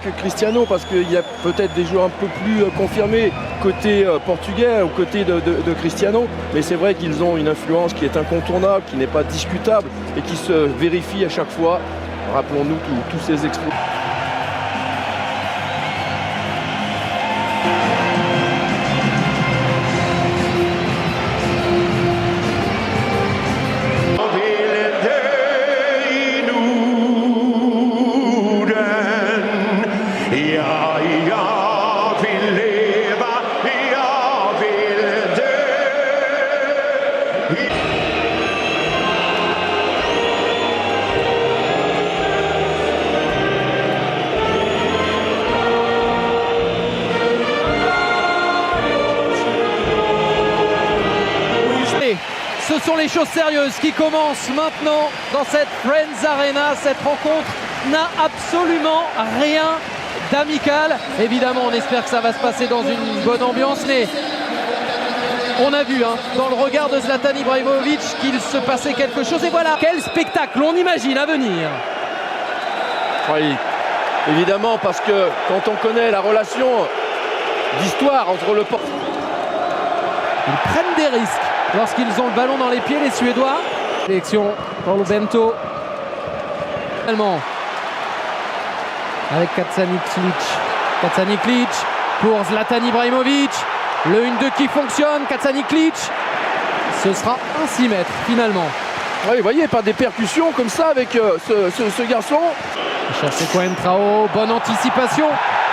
que Cristiano, parce qu'il y a peut-être des joueurs un peu plus confirmés côté portugais, aux côtés de Cristiano, mais c'est vrai qu'ils ont une influence qui est incontournable, qui n'est pas discutable et qui se vérifie à chaque fois. Rappelons-nous tous ces exploits. Ce sont les choses sérieuses qui commencent maintenant dans cette Friends Arena. Cette rencontre n'a absolument rien d'amical. Évidemment, on espère que ça va se passer dans une bonne ambiance, mais on a vu dans le regard de Zlatan Ibrahimovic qu'il se passait quelque chose. Et voilà, quel spectacle on imagine à venir. Oui, évidemment, parce que quand on connaît la relation d'histoire entre le portugais... Ils prennent des risques lorsqu'ils ont le ballon dans les pieds, les Suédois. Sélection Paulo Bento. Allemand. Avec Kacaniklic pour Zlatan Ibrahimovic. Le 1-2 qui fonctionne. Kacaniklic. Ce sera un 6 mètres finalement. Oui, vous voyez, par des percussions comme ça avec ce garçon. Chercher Coentrao. Bonne anticipation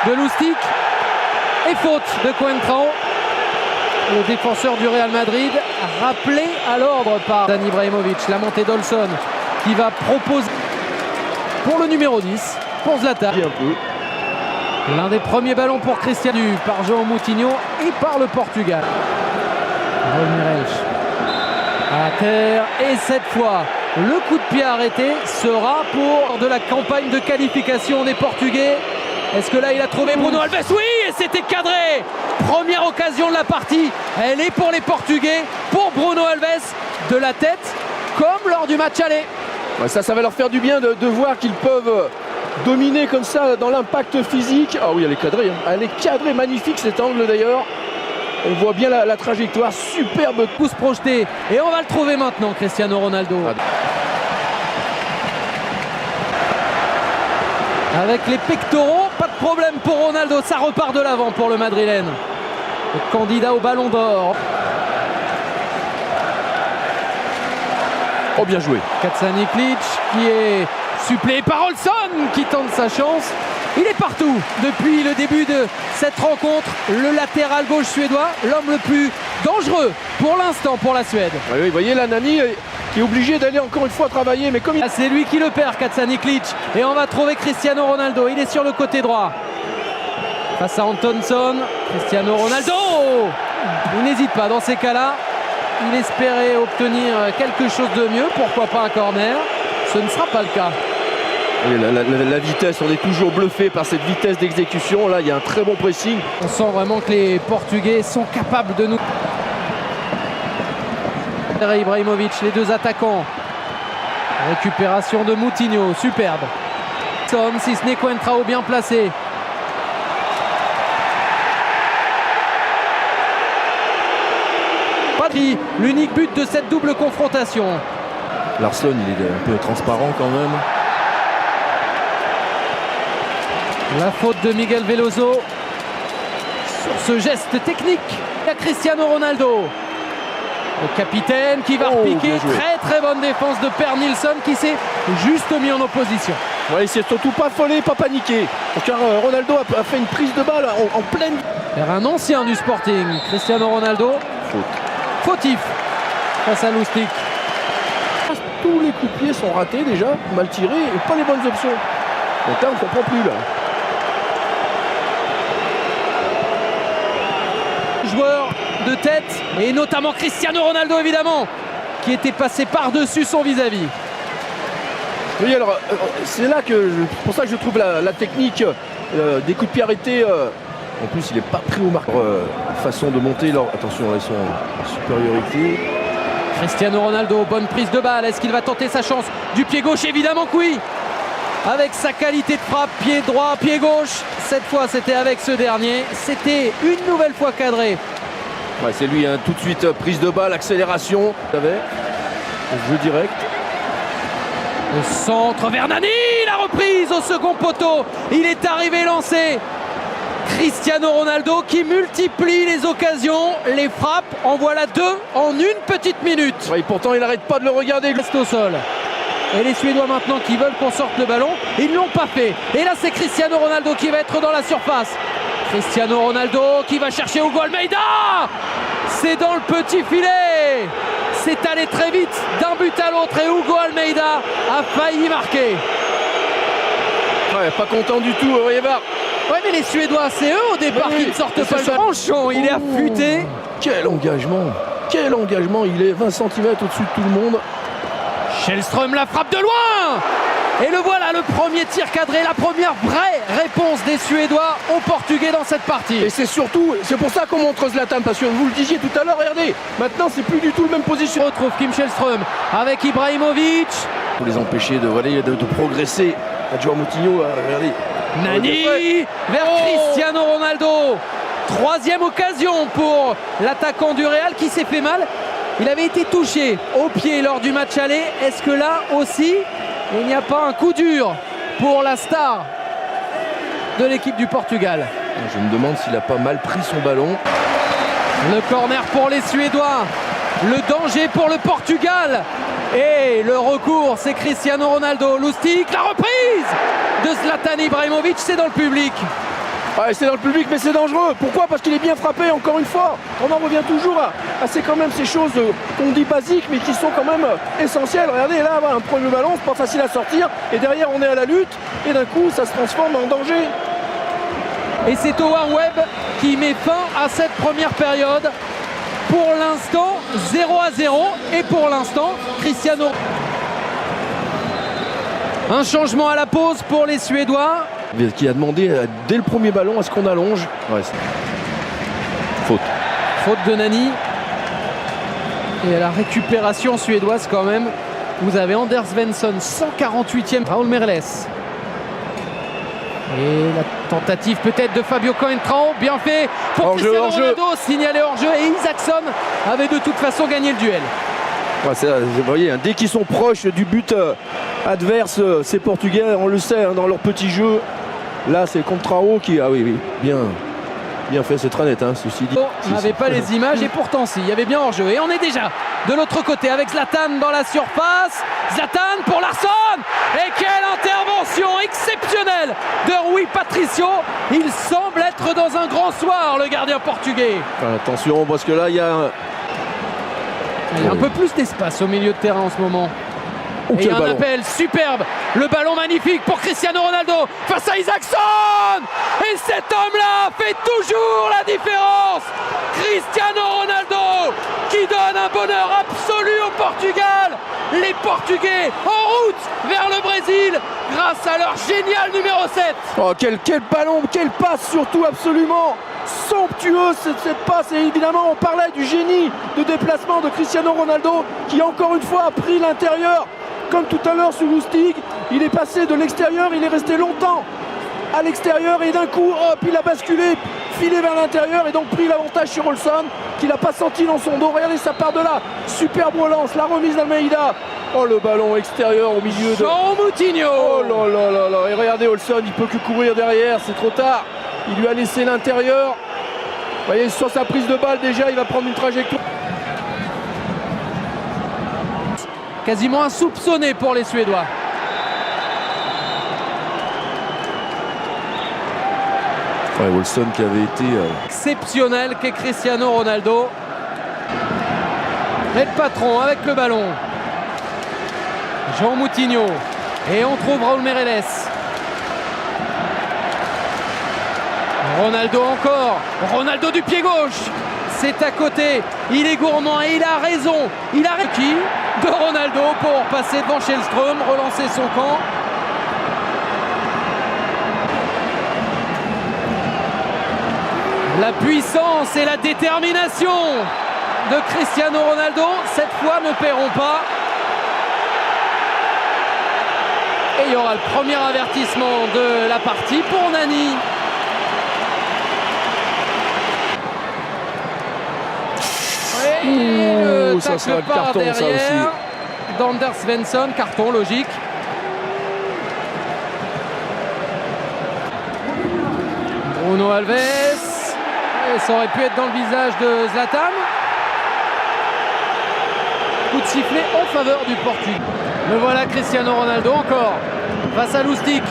de Lustig. Et faute de Coentrao. Le défenseur du Real Madrid, rappelé à l'ordre par Zlatan Ibrahimovic. La montée d'Olson qui va proposer pour le numéro 10, pour Zlatan. L'un des premiers ballons pour Cristiano par João Moutinho et par le Portugal. Ramirez à terre, et cette fois, le coup de pied arrêté sera pour de la campagne de qualification des Portugais. Est-ce que là il a trouvé Bruno Alves? Oui, et c'était cadré. Première occasion de la partie, elle est pour les Portugais, pour Bruno Alves, de la tête, comme lors du match aller. Ouais, ça va leur faire du bien de voir qu'ils peuvent dominer comme ça dans l'impact physique. Ah oui, elle est cadrée, elle est cadrée, magnifique cet angle d'ailleurs. On voit bien la trajectoire, superbe. Pouce projeté, et on va le trouver maintenant, Cristiano Ronaldo. Avec les pectoraux, pas de problème pour Ronaldo, ça repart de l'avant pour le Madrilène. Le candidat au Ballon d'Or. Oh, bien joué. Kacaniklic qui est suppléé par Olson qui tente sa chance. Il est partout depuis le début de cette rencontre. Le latéral gauche suédois, l'homme le plus dangereux pour l'instant pour la Suède. Oui, vous voyez, la Nani qui est obligé d'aller encore une fois travailler, mais comme il... C'est lui qui le perd, Kacaniklic, et on va trouver Cristiano Ronaldo. Il est sur le côté droit face à Antonsson. Cristiano Ronaldo, il n'hésite pas dans ces cas-là. Il espérait obtenir quelque chose de mieux, pourquoi pas un corner. Ce ne sera pas le cas. Oui, la vitesse, on est toujours bluffé par cette vitesse d'exécution. Là, il y a un très bon pressing. On sent vraiment que les Portugais sont capables de nous... Ibrahimovic, les deux attaquants. Récupération de Moutinho, superbe. Son, si ce n'est Coentrao bien placé. Patri, l'unique but de cette double confrontation. Larsson, il est un peu transparent quand même. La faute de Miguel Veloso sur ce geste technique. Il y a Cristiano Ronaldo. Le capitaine qui va repiquer. Très bonne défense de Per Nilsson qui s'est juste mis en opposition. Ouais, il s'est surtout pas affolé, pas paniqué. Car Ronaldo a fait une prise de balle en pleine... Vers un ancien du Sporting, Cristiano Ronaldo. Fautif face à Lustig. Tous les coups de pied sont ratés déjà, mal tirés et pas les bonnes options. Donc là, on ne comprend plus là. Joueur de tête, et notamment Cristiano Ronaldo évidemment, qui était passé par-dessus son vis-à-vis. Oui, alors c'est là que, pour ça que je trouve la technique des coups de pied arrêtés. En plus, il n'est pas pris au marque. Façon de monter, attention, ils sont en supériorité. Cristiano Ronaldo, bonne prise de balle. Est-ce qu'il va tenter sa chance du pied gauche? Évidemment que oui. avec sa qualité de frappe, pied droit, pied gauche. Cette fois, c'était avec ce dernier. C'était une nouvelle fois cadré. Ouais, c'est lui, hein, tout de suite, prise de balle, accélération. Jeu direct. Le centre vers Nani, la reprise au second poteau. Il est arrivé lancé. Cristiano Ronaldo qui multiplie les occasions, les frappes. En voilà 2 en une petite minute. Ouais, et pourtant, il n'arrête pas de le regarder. Il reste au sol. Et les Suédois maintenant qui veulent qu'on sorte le ballon, ils ne l'ont pas fait. Et là, c'est Cristiano Ronaldo qui va être dans la surface. Cristiano Ronaldo qui va chercher Hugo Almeida. C'est dans le petit filet. C'est allé très vite d'un but à l'autre et Hugo Almeida a failli marquer. Ouais, pas content du tout, Aurier-Var. Ouais, mais les Suédois, c'est eux au départ qui ne sortent pas le ballon. Franchement, il est affûté. Quel engagement. Quel engagement. Il est 20 cm au-dessus de tout le monde. Källström la frappe de loin. Et le voilà, le premier tir cadré, la première vraie réponse des Suédois aux Portugais dans cette partie. Et c'est surtout, c'est pour ça qu'on montre Zlatan, parce que vous le disiez tout à l'heure, regardez, maintenant c'est plus du tout le même position. On retrouve Kim Källström avec Ibrahimovic. Pour les empêcher de progresser. João Moutinho, regardez. Nani vers Cristiano Ronaldo. Troisième occasion pour l'attaquant du Real qui s'est fait mal. Il avait été touché au pied lors du match aller. Est-ce que là aussi, il n'y a pas un coup dur pour la star de l'équipe du Portugal? Je me demande s'il n'a pas mal pris son ballon. Le corner pour les Suédois. Le danger pour le Portugal. Et le recours, c'est Cristiano Ronaldo. Lustig, la reprise de Zlatan Ibrahimovic, c'est dans le public. Ouais, c'est dans le public, mais c'est dangereux. Pourquoi? Parce qu'il est bien frappé, encore une fois. On en revient toujours à ces choses qu'on dit basiques, mais qui sont quand même essentielles. Regardez, là, un premier ballon, c'est pas facile à sortir. Et derrière, on est à la lutte. Et d'un coup, ça se transforme en danger. Et c'est Howard Webb qui met fin à cette première période. Pour l'instant, 0-0. Et pour l'instant, Cristiano. Un changement à la pause pour les Suédois. Qui a demandé dès le premier ballon à ce qu'on allonge. Ouais, faute. Faute de Nani. Et à la récupération suédoise quand même, vous avez Anders Svensson, 148e. Raúl Meireles. Et la tentative peut-être de Fabio Coentrão. Bien fait pour Cristiano Ronaldo. Signalé hors-jeu. Et Isaacson avait de toute façon gagné le duel. Ouais, vous voyez, hein, dès qu'ils sont proches du but adverse, ces Portugais, on le sait, hein, dans leur petit jeu. Là, c'est Contrao qui... Ah oui, bien fait, c'est très net, hein, ceci dit. On n'avait pas les images et pourtant si, il y avait bien hors-jeu. Et on est déjà de l'autre côté avec Zlatan dans la surface. Zlatan pour Larsson. Et quelle intervention exceptionnelle de Rui Patricio. Il semble être dans un grand soir, le gardien portugais. Attention, parce que là, il y a... Il y a un peu plus d'espace au milieu de terrain en ce moment. Et un appel superbe. Le ballon magnifique pour Cristiano Ronaldo face à Isaacson. Et cet homme-là fait toujours la différence. Cristiano Ronaldo qui donne un bonheur absolu au Portugal. Les Portugais en route vers le Brésil grâce à leur génial numéro 7. Oh, quel ballon, quelle passe surtout, absolument somptueuse cette passe. Et évidemment on parlait du génie de déplacement de Cristiano Ronaldo qui encore une fois a pris l'intérieur. Comme tout à l'heure sur Lustig, il est passé de l'extérieur, il est resté longtemps à l'extérieur et d'un coup, hop, il a basculé, filé vers l'intérieur et donc pris l'avantage sur Olsson qu'il n'a pas senti dans son dos. Regardez, ça part de là, superbe relance, la remise d'Almeida. Oh, le ballon extérieur au milieu de... João Moutinho. Oh là là là là. Et regardez Olsson, il peut que courir derrière, c'est trop tard. Il lui a laissé l'intérieur. Vous voyez, sur sa prise de balle déjà, il va prendre une trajectoire. Quasiment insoupçonné pour les Suédois. Ouais, Olsson qui avait été... exceptionnel qu'est Cristiano Ronaldo. Et le patron avec le ballon. João Moutinho. Et on trouve Raúl Meireles. Ronaldo encore. Ronaldo du pied gauche. C'est à côté. Il est gourmand et il a raison. Il a réussi de Ronaldo pour passer devant Källström, relancer son camp. La puissance et la détermination de Cristiano Ronaldo, cette fois, ne paieront pas. Et il y aura le premier avertissement de la partie pour Nani. Et le ça sera tacle le par carton, ça derrière aussi. d'Anders Svensson, carton logique. Bruno Alves, et ça aurait pu être dans le visage de Zlatan. Coup de sifflet en faveur du Portugais. Le voilà Cristiano Ronaldo encore face à Lustig.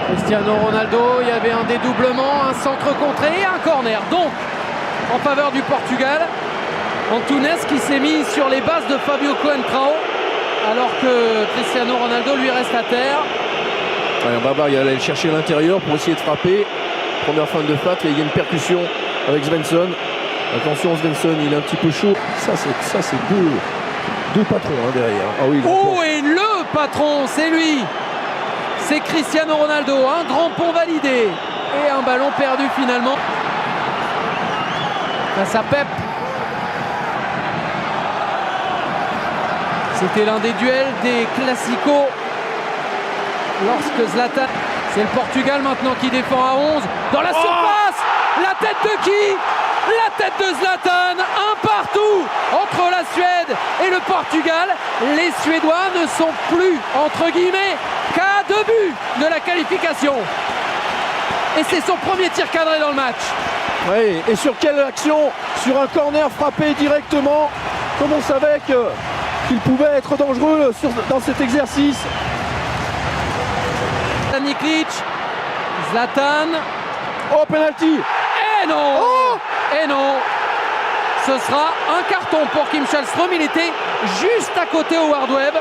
Cristiano Ronaldo, il y avait un dédoublement, un centre contré et un corner. Donc en faveur du Portugal. Antunes qui s'est mis sur les bases de Fabio Coentrao alors que Cristiano Ronaldo lui reste à terre. Ouais, Baba il allait chercher l'intérieur pour essayer de frapper. Première fin de patte, il y a une percussion avec Svensson. Attention, Svensson, il est un petit peu chaud. Ça c'est deux patrons derrière. Ah oui, et le patron, c'est lui. C'est Cristiano Ronaldo. Un grand pont validé et un ballon perdu finalement. Face à Pep. C'était l'un des duels des classicos lorsque Zlatan... C'est le Portugal maintenant qui défend à 11. Dans la surface, la tête de qui? La tête de Zlatan. Un partout entre la Suède et le Portugal. Les Suédois ne sont plus, entre guillemets, qu'à 2 buts de la qualification. Et c'est son premier tir cadré dans le match. Oui, et sur quelle action? Sur un corner frappé directement. Comme on savait qu'il pouvait être dangereux dans cet exercice. Niklic, Zlatan. Oh, penalty! Et non! Et non! Ce sera un carton pour Kim Källström. Il était juste à côté Howard Webb.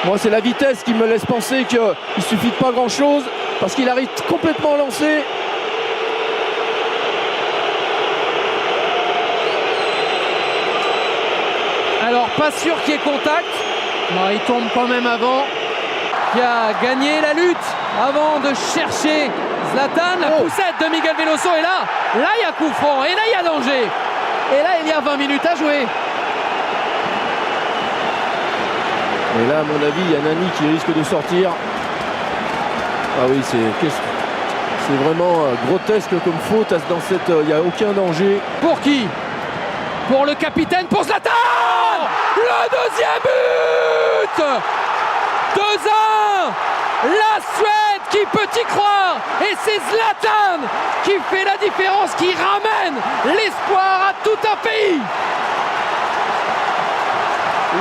Moi, c'est la vitesse qui me laisse penser qu'il suffit de pas grand-chose parce qu'il arrive complètement lancé. Alors, pas sûr qu'il y ait contact. Non, il tombe quand même avant. Qui a gagné la lutte avant de chercher Zlatan. La poussette de Miguel Veloso. Et là il y a coup franc. Et là, il y a danger. Et là, il y a 20 minutes à jouer. Et là, à mon avis, il y a Nani qui risque de sortir. Ah oui, c'est vraiment grotesque comme faute. Dans cette, il n'y a aucun danger. Pour qui? Pour le capitaine, pour Zlatan. Le deuxième but. 2-1. La Suède qui peut y croire. Et c'est Zlatan qui fait la différence, qui ramène l'espoir à tout un pays.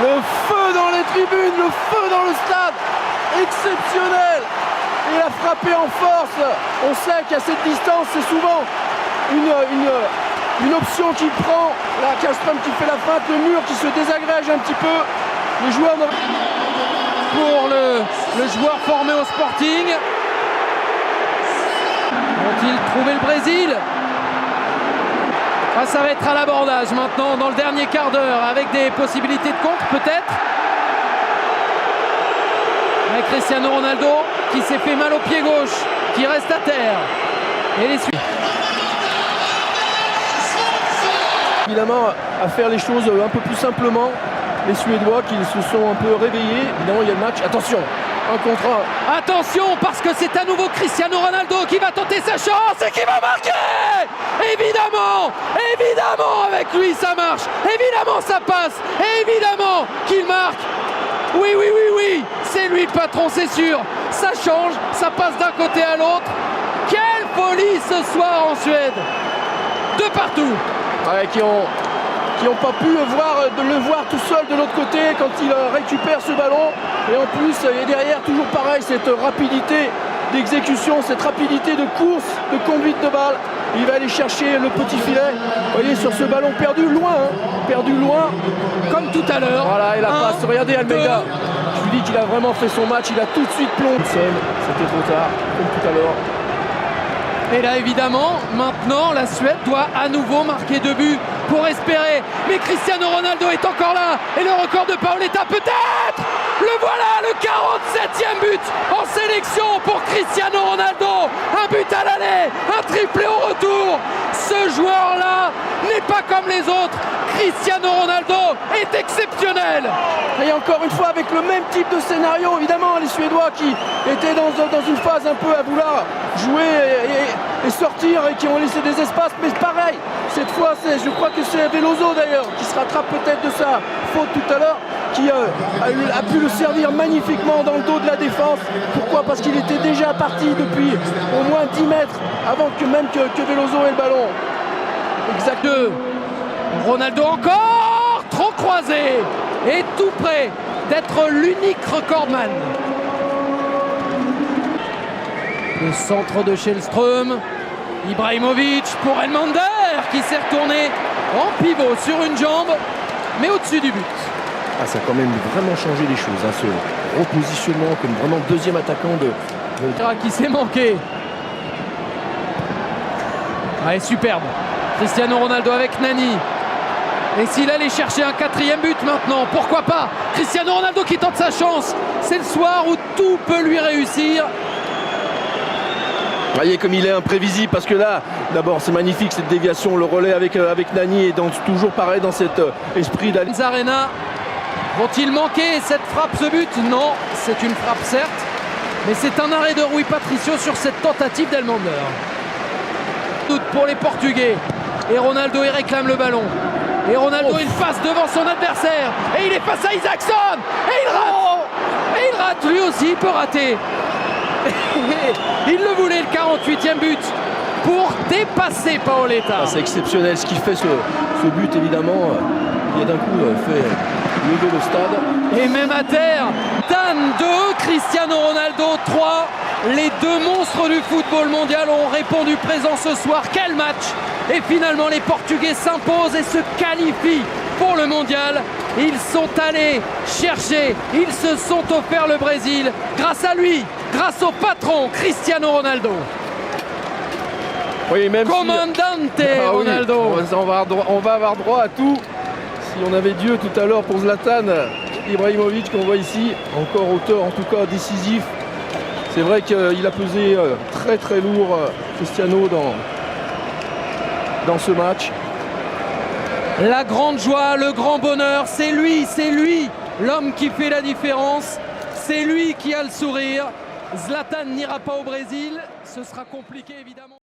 Le feu dans les tribunes, le feu dans le stade. Exceptionnel. Il a frappé en force. On sait qu'à cette distance, c'est souvent une option qui prend. Là, Källström qui fait la feinte, le mur qui se désagrège un petit peu. Les joueurs... Pour le joueur formé au Sporting. Vont-ils trouver le Brésil? Ça va être à l'abordage maintenant dans le dernier quart d'heure avec des possibilités de contre peut-être. Avec Cristiano Ronaldo qui s'est fait mal au pied gauche, qui reste à terre. Et les Suisses. Évidemment, à faire les choses un peu plus simplement. Les Suédois qui se sont un peu réveillés. Évidemment, il y a le match. Attention, un contre un. Attention, parce que c'est à nouveau Cristiano Ronaldo qui va tenter sa chance et qui va marquer. Évidemment, avec lui ça marche. Évidemment, ça passe. Évidemment qu'il marque. Oui, c'est lui le patron, c'est sûr. Ça change, ça passe d'un côté à l'autre. Quelle folie ce soir en Suède. De partout. Ouais, qui n'ont pas pu le voir tout seul de l'autre côté quand il récupère ce ballon. Et en plus, et derrière, toujours pareil, cette rapidité d'exécution, cette rapidité de course, de conduite de balle. Il va aller chercher le petit filet. Vous voyez, sur ce ballon perdu loin, comme tout à l'heure. Voilà, et la passe. Regardez Almeida. Je lui dis qu'il a vraiment fait son match. Il a tout de suite plombé. C'était trop tard, comme tout à l'heure. Et là, évidemment, maintenant, la Suède doit à nouveau marquer 2 buts pour espérer. Mais Cristiano Ronaldo est encore là. Et le record de Paoletta, peut-être. Le voilà, le 47e but en sélection pour Cristiano Ronaldo. Un but à l'aller, un triplé au retour. Ce joueur-là n'est pas pas comme les autres. Cristiano Ronaldo est exceptionnel. Et encore une fois avec le même type de scénario, évidemment les Suédois qui étaient dans une phase un peu à vouloir jouer et sortir et qui ont laissé des espaces, mais pareil, cette fois je crois que c'est Veloso d'ailleurs qui se rattrape peut-être de sa faute tout à l'heure, qui a pu le servir magnifiquement dans le dos de la défense. Pourquoi? Parce qu'il était déjà parti depuis au moins 10 mètres avant que Veloso ait le ballon. Exact. Ronaldo encore, trop croisé et tout près d'être l'unique recordman. Le centre de Källström, Ibrahimovic pour Elmander qui s'est retourné en pivot sur une jambe, mais au-dessus du but. Ah, ça a quand même vraiment changé les choses, hein, ce repositionnement comme vraiment deuxième attaquant de... Qui s'est manqué. Allez, superbe. Cristiano Ronaldo avec Nani. Et s'il allait chercher un quatrième but maintenant, pourquoi pas? Cristiano Ronaldo qui tente sa chance. C'est le soir où tout peut lui réussir. Vous voyez comme il est imprévisible, parce que là, d'abord c'est magnifique cette déviation, le relais avec Nani, et toujours pareil dans cet esprit d'aller. Arena, vont-ils manquer cette frappe, ce but? Non, c'est une frappe certes, mais c'est un arrêt de Rui Patricio sur cette tentative d'Elmander. Doute pour les Portugais, et Ronaldo il réclame le ballon. Et Ronaldo il passe devant son adversaire, et il est face à Isaacson, et il rate. Et il rate, lui aussi il peut rater. Il le voulait, le 48e but, pour dépasser Paoletta. Ah, c'est exceptionnel ce qu'il fait, ce but évidemment. Il a d'un coup fait lever le stade. Et même à terre, Dan 2, Cristiano Ronaldo 3. Les deux monstres du football mondial ont répondu présent ce soir. Quel match! Et finalement les Portugais s'imposent et se qualifient pour le mondial. Ils sont allés chercher, ils se sont offerts le Brésil grâce à lui, grâce au patron Cristiano Ronaldo. Oui, même Comandante Ronaldo. Oui, on va avoir droit à tout. Si on avait Dieu tout à l'heure pour Zlatan Ibrahimovic qu'on voit ici, encore auteur en tout cas décisif. C'est vrai qu'il a pesé très très lourd Cristiano dans ce match. La grande joie, le grand bonheur, c'est lui l'homme qui fait la différence. C'est lui qui a le sourire. Zlatan n'ira pas au Brésil, ce sera compliqué évidemment.